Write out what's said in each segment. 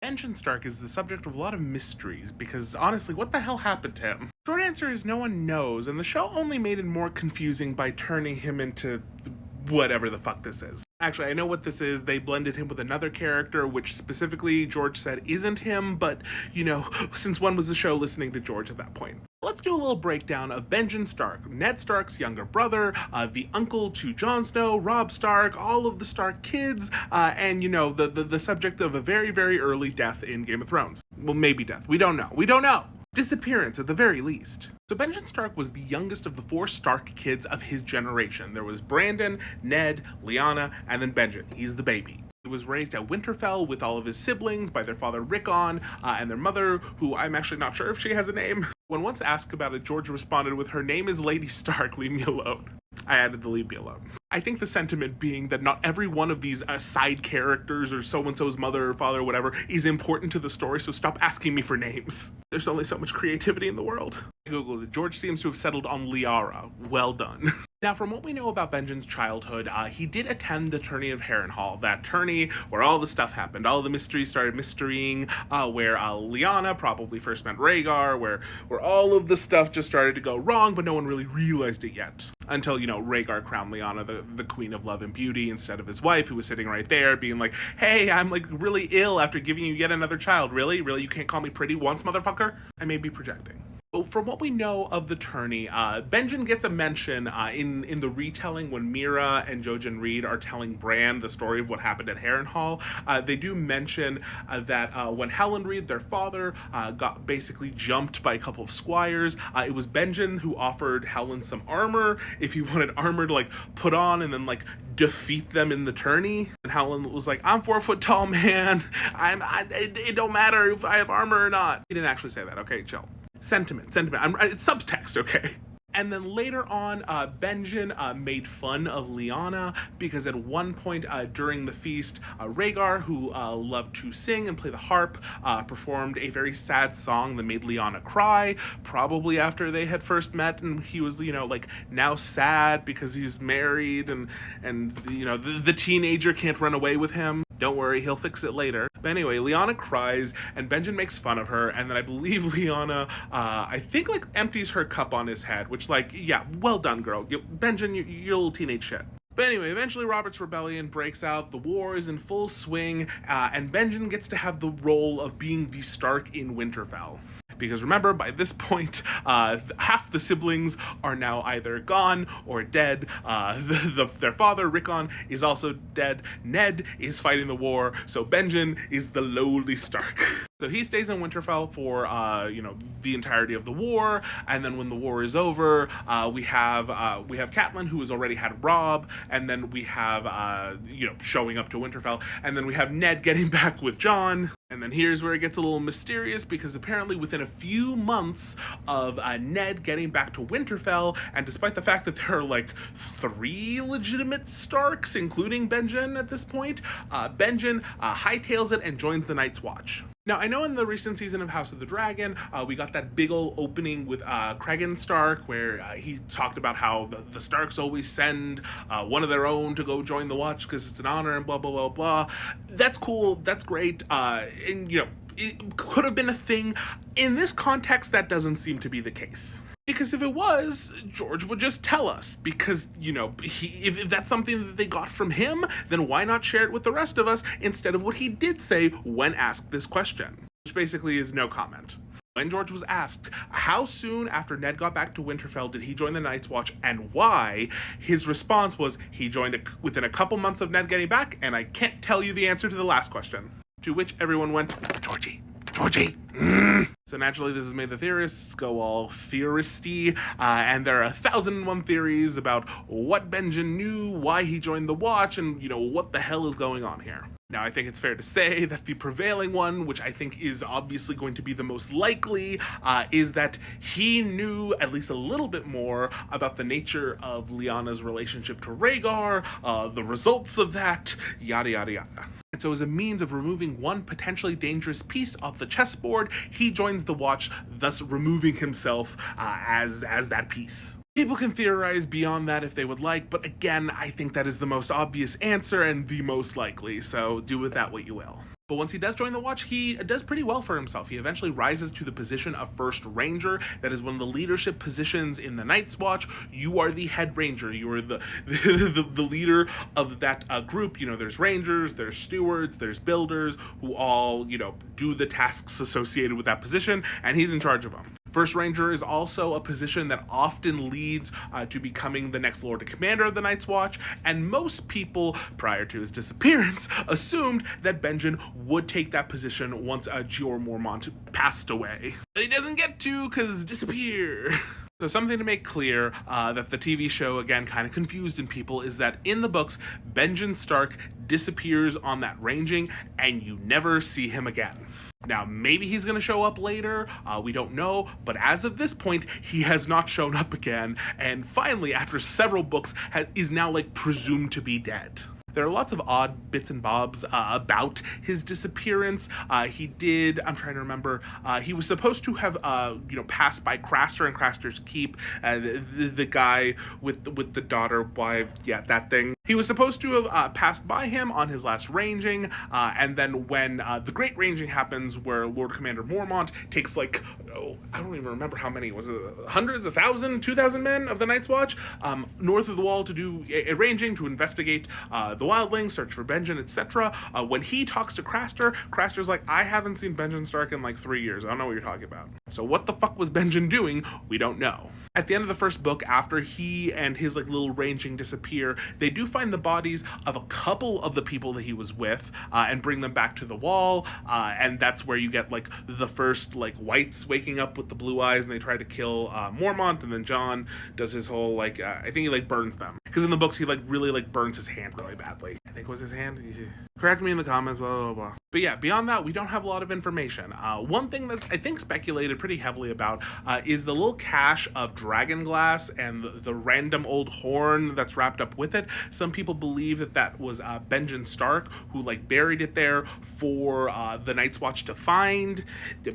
Benjen Stark is the subject of a lot of mysteries because honestly, what the hell happened to him? Short answer is no one knows, and the show only made it more confusing by turning him into whatever the fuck this is. Actually, I know what this is. They blended him with another character, which specifically George said isn't him, but, you know, since when was the show listening to George at that point? Let's do a little breakdown of Benjen Stark, Ned Stark's younger brother, the uncle to Jon Snow, Robb Stark, all of the Stark kids, and, you know, the subject of a very, very early death in Game of Thrones. Well, maybe death. We don't know. We don't know. Disappearance at the very least. So Benjen Stark was the youngest of the 4 Stark kids of his generation. There was Brandon, Ned, Lyanna, and then Benjen. He's the baby. He was raised at Winterfell with all of his siblings by their father Rickon and their mother, who I'm actually not sure if she has a name. When once asked about it, George responded with, "Her name is Lady Stark, leave me alone." I added the "leave me alone." I think the sentiment being that not every one of these side characters or so-and-so's mother or father or whatever is important to the story, so stop asking me for names. There's only so much creativity in the world. I googled it. George seems to have settled on Liara. Well done. Now, from what we know about Benjen's childhood, he did attend the tourney of Harrenhal, that tourney where all the stuff happened. All the mysteries started mysterying, where Lyanna probably first met Rhaegar, where all of the stuff just started to go wrong, but no one really realized it yet. Until, you know, Rhaegar crowned Lyanna the queen of love and beauty instead of his wife, who was sitting right there being like, "Hey, I'm like really ill after giving you yet another child. Really? Really? You can't call me pretty once, motherfucker?" I may be projecting. From what we know of the tourney, Benjen gets a mention in the retelling when Mira and Jojen Reed are telling Bran the story of what happened at Harrenhal. They do mention that when Helen Reed, their father, got basically jumped by a couple of squires, it was Benjen who offered Helen some armor if he wanted armor to like put on and then like defeat them in the tourney. And Helen was like, "I'm 4 foot tall, man. It don't matter if I have armor or not." He didn't actually say that. Okay, chill. Sentiment. It's subtext, okay? And then later on, Benjen made fun of Lyanna because at one point during the feast, Rhaegar, who loved to sing and play the harp, performed a very sad song that made Lyanna cry, probably after they had first met and he was, you know, like now sad because he's married and you know, the teenager can't run away with him. Don't worry, he'll fix it later. But anyway, Lyanna cries, and Benjen makes fun of her, and then I believe Lyanna, I think, like, empties her cup on his head, which, like, yeah, well done, girl. Benjen, you're a little teenage shit. But anyway, eventually Robert's Rebellion breaks out, the war is in full swing, and Benjen gets to have the role of being the Stark in Winterfell. Because remember, by this point, half the siblings are now either gone or dead. Their father, Rickon, is also dead. Ned is fighting the war, so Benjen is the lowly Stark. So he stays in Winterfell for, you know, the entirety of the war, and then when the war is over, we have Catelyn, who has already had Robb, and then we have, you know, showing up to Winterfell, and then we have Ned getting back with Jon. And then here's where it gets a little mysterious, because apparently within a few months of Ned getting back to Winterfell, and despite the fact that there are like 3 legitimate Starks, including Benjen at this point, Benjen hightails it and joins the Night's Watch. Now, I know in the recent season of House of the Dragon, we got that big ol' opening with Cregan Stark, where he talked about how the Starks always send one of their own to go join the Watch because it's an honor and blah, blah, blah, blah. That's cool. That's great. And, you know, it could have been a thing. In this context, that doesn't seem to be the case. Because if it was, George would just tell us. Because, you know, if that's something that they got from him, then why not share it with the rest of us instead of what he did say when asked this question? Which basically is no comment. When George was asked how soon after Ned got back to Winterfell did he join the Night's Watch and why, his response was he joined within a couple months of Ned getting back, and I can't tell you the answer to the last question. To which everyone went, Georgie. So naturally, this has made the theorists go all theoristy, and there are 1,001 theories about what Benjen knew, why he joined the Watch, and, you know, what the hell is going on here. Now, I think it's fair to say that the prevailing one, which I think is obviously going to be the most likely, is that he knew at least a little bit more about the nature of Lyanna's relationship to Rhaegar, the results of that, yada yada yada. And so as a means of removing one potentially dangerous piece off the chessboard, he joins the Watch, thus removing himself as that piece. People can theorize beyond that if they would like, but again, I think that is the most obvious answer and the most likely, so do with that what you will. But once he does join the Watch, he does pretty well for himself. He eventually rises to the position of First Ranger. That is one of the leadership positions in the Night's Watch. You are the head ranger. You are the leader of that group. You know, there's rangers, there's stewards, there's builders, who all, you know, do the tasks associated with that position, and he's in charge of them. First Ranger is also a position that often leads to becoming the next Lord and Commander of the Night's Watch, and most people, prior to his disappearance, assumed that Benjen would take that position once Jeor Mormont passed away. But he doesn't get to, because disappear. So something to make clear that the TV show, again, kind of confused in people, is that in the books, Benjen Stark disappears on that ranging, and you never see him again. Now, maybe he's going to show up later, we don't know, but as of this point, he has not shown up again, and finally, after several books, is now, like, presumed to be dead. There are lots of odd bits and bobs about his disappearance. He did, I'm trying to remember, he was supposed to have, passed by Craster and Craster's Keep, the guy with the daughter, that thing. He was supposed to have passed by him on his last ranging, and then when the Great Ranging happens, where Lord Commander Mormont takes, like, I don't even remember how many, was it hundreds, 1,000, 2,000 men of the Night's Watch, north of the Wall to do a ranging, to investigate the wildlings, search for Benjen, etc. When he talks to Craster, Craster's like, I haven't seen Benjen Stark in like 3 years. I don't know what you're talking about. So what the fuck was Benjen doing? We don't know. At the end of the first book, after he and his like little ranging disappear, they do find the bodies of a couple of the people that he was with and bring them back to the Wall. And that's where you get like the first like whites waking up with the blue eyes, and they try to kill Mormont, and then Jon does his whole like, I think he like burns them. Because in the books, he like really like burns his hand really badly. I think it was his hand. Correct me in the comments, blah, blah, blah. But yeah, beyond that, we don't have a lot of information. One thing that's, I think, speculated pretty heavily about is the little cache of dragon glass and the random old horn that's wrapped up with it. Some people believe that that was Benjen Stark, who like buried it there for the Night's Watch to find.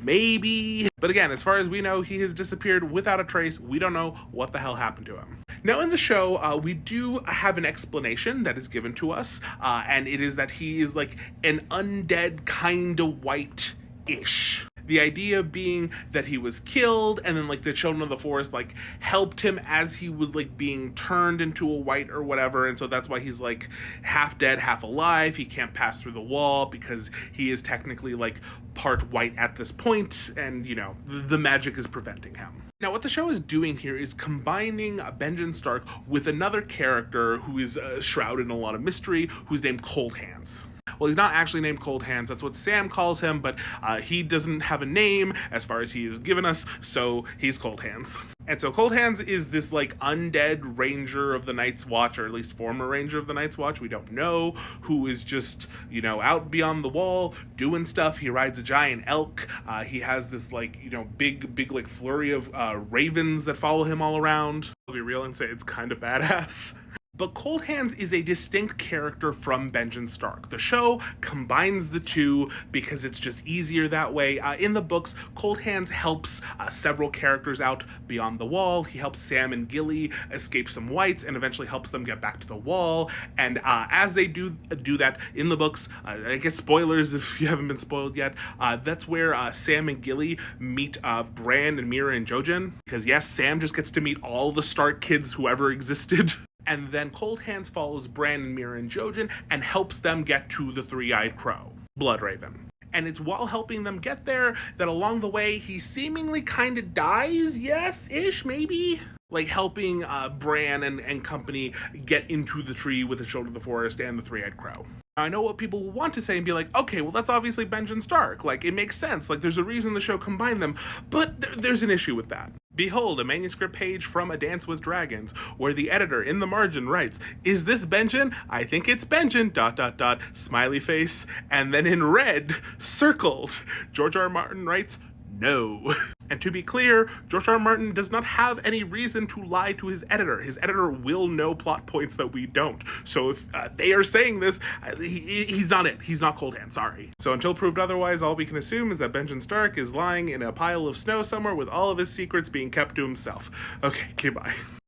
Maybe. But again, as far as we know, he has disappeared without a trace. We don't know what the hell happened to him. Now in the show, we do have an explanation that is given to us, and it is that he is like an undead kind of white-ish. The idea being that he was killed, and then like the children of the forest like helped him as he was like being turned into a white or whatever, and so that's why he's like half dead, half alive. He can't pass through the Wall because he is technically like part white at this point, and you know, the magic is preventing him. Now, what the show is doing here is combining Benjen Stark with another character who is shrouded in a lot of mystery, who's named Cold Hands. Well, he's not actually named Cold Hands, that's what Sam calls him, but he doesn't have a name as far as he has given us, so he's Cold Hands. And so Cold Hands is this like undead ranger of the Night's Watch, or at least former ranger of the Night's Watch, we don't know, who is just, you know, out beyond the Wall doing stuff. He rides a giant elk. He has this like, you know, big like flurry of ravens that follow him all around. I'll be real and say it's kind of badass. But Cold Hands is a distinct character from Benjen Stark. The show combines the two because it's just easier that way. In the books, Cold Hands helps several characters out beyond the Wall. He helps Sam and Gilly escape some whites and eventually helps them get back to the Wall. And as they do that in the books, I guess spoilers if you haven't been spoiled yet, that's where Sam and Gilly meet Bran and Mira and Jojen. Because yes, Sam just gets to meet all the Stark kids who ever existed. And then Cold Hands follows Bran and Mira and Jojen and helps them get to the Three-Eyed Crow, Bloodraven. And it's while helping them get there that along the way he seemingly kind of dies, yes-ish, maybe? Like helping Bran and company get into the tree with the Children of the Forest and the Three-Eyed Crow. I know what people will want to say and be like, okay, well that's obviously Benjen Stark, like it makes sense, like there's a reason the show combined them, but there's an issue with that. Behold, a manuscript page from A Dance with Dragons, where the editor in the margin writes, is this Benjen? I think it's Benjen, ... smiley face, and then in red, circled, George R. R. Martin writes, no. And to be clear, George R. R. Martin does not have any reason to lie to his editor. His editor will know plot points that we don't. So if they are saying this, he's not it. He's not Cold Hand, sorry. So until proved otherwise, all we can assume is that Benjen Stark is lying in a pile of snow somewhere with all of his secrets being kept to himself. Okay, goodbye.